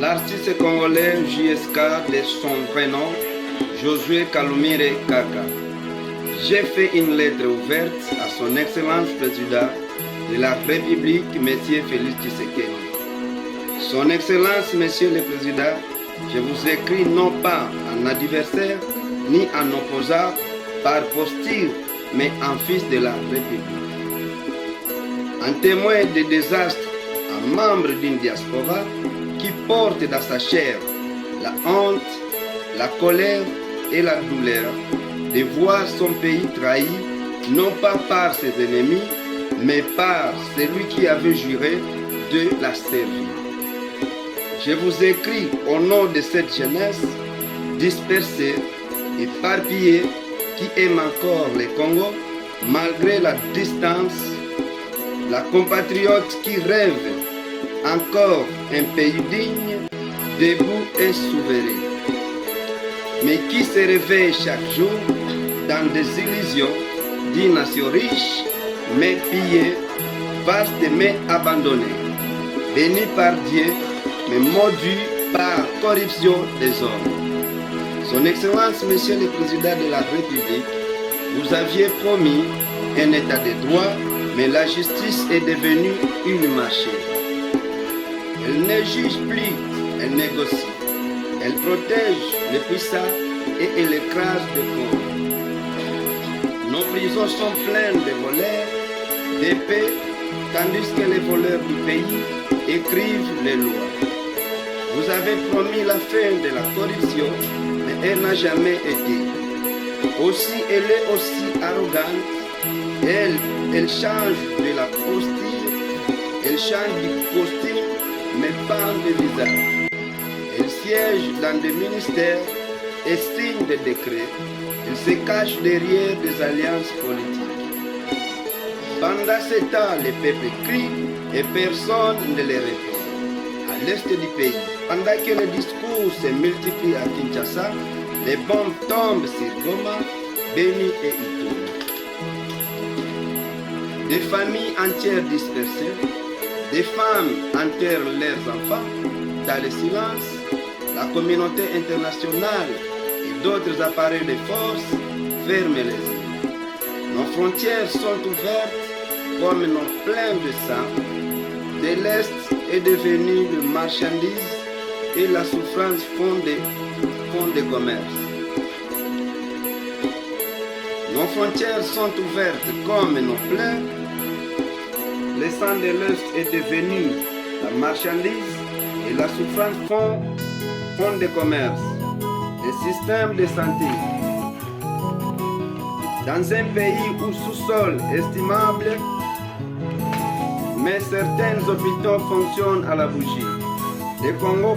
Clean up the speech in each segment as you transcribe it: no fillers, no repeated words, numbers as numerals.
L'artiste congolais JSK de son prénom, Josué Kalumire Kaka. J'ai fait une lettre ouverte à son Excellence Président de la République, M. Félix Tshisekedi. Son Excellence, Monsieur le Président, je vous écris non pas en adversaire ni en opposant par posture, mais en fils de la République. En témoin des désastres, un membre d'une diaspora qui porte dans sa chair la honte, la colère et la douleur de voir son pays trahi, non pas par ses ennemis, mais par celui qui avait juré de la servir. Je vous écris au nom de cette jeunesse dispersée, éparpillée, qui aime encore le Congo, malgré la distance, la compatriote qui rêve encore un pays digne, debout et souverain, mais qui se réveille chaque jour dans des illusions d'une nation riche, mais pillée, vaste mais abandonnée, bénie par Dieu, mais maudit par corruption des hommes. Son Excellence, Monsieur le Président de la République, vous aviez promis un état de droit, mais la justice est devenue une machine. Elle ne juge plus, elle négocie. Elle protège les puissants et elle écrase les pauvres. Nos prisons sont pleines de voleurs, d'épées, tandis que les voleurs du pays écrivent les lois. Vous avez promis la fin de la corruption, mais elle n'a jamais été. Aussi, elle est aussi arrogante. Elle change de la posture, elle change du costume, mais pas de visage. Elle siège dans des ministères et signe des décrets. Elle se cache derrière des alliances politiques. Pendant ce temps, les peuples crient et personne ne les répond. À l'est du pays, pendant que les discours se multiplient à Kinshasa, les bombes tombent sur Goma, Beni et Ituri. Des familles entières dispersées, des femmes enterrent leurs enfants dans le silence. La communauté internationale et d'autres appareils de force ferment les yeux. Nos frontières sont ouvertes comme nos pleins de sang. De l'Est est devenu de marchandises et la souffrance font des commerces. Nos frontières sont ouvertes comme nos plaies. Le sang de l'Est est devenu la marchandise et la souffrance font des commerces, des systèmes de santé. Dans un pays où sous-sol estimable, mais certains hôpitaux fonctionnent à la bougie. Le Congo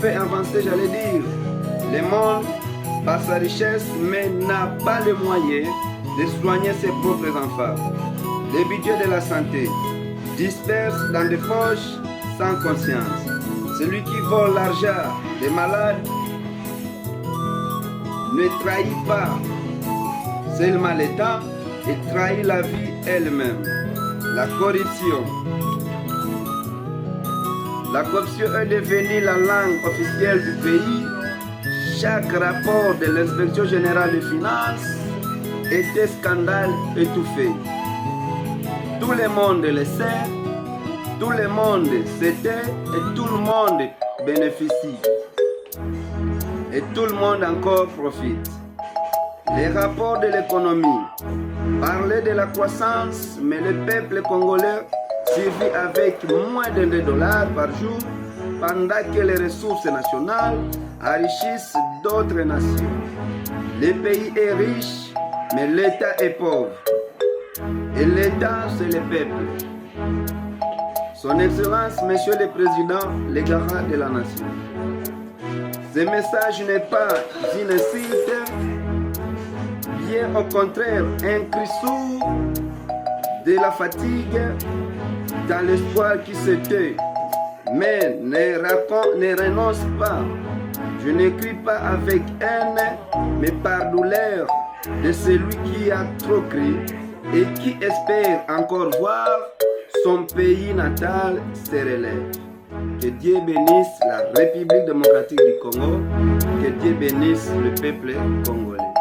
fait avancer, j'allais dire, le monde par sa richesse, mais n'a pas les moyens de soigner ses propres enfants. Les budgets de la santé dispersent dans des poches sans conscience. Celui qui vole l'argent des malades ne trahit pas seulement l'État, et trahit la vie elle-même. La corruption. La corruption est devenue la langue officielle du pays. Chaque rapport de l'inspection générale des finances était scandale étouffé. Tout le monde le sait, tout le monde sait et tout le monde bénéficie. Et tout le monde encore profite. Les rapports de l'économie parlaient de la croissance, mais le peuple congolais survit avec moins de $2 par jour, pendant que les ressources nationales enrichissent d'autres nations. Le pays est riche, mais l'État est pauvre. Et l'État, c'est le peuple. Son Excellence, Monsieur le Président, le garant de la nation. Ce message n'est pas une insulte, bien au contraire, un cri sourd de la fatigue dans l'espoir qui se tait. Mais ne renonce pas. Je n'écris pas avec haine, mais par douleur de celui qui a trop crié et qui espère encore voir son pays natal se relève. Que Dieu bénisse la République démocratique du Congo. Que Dieu bénisse le peuple congolais.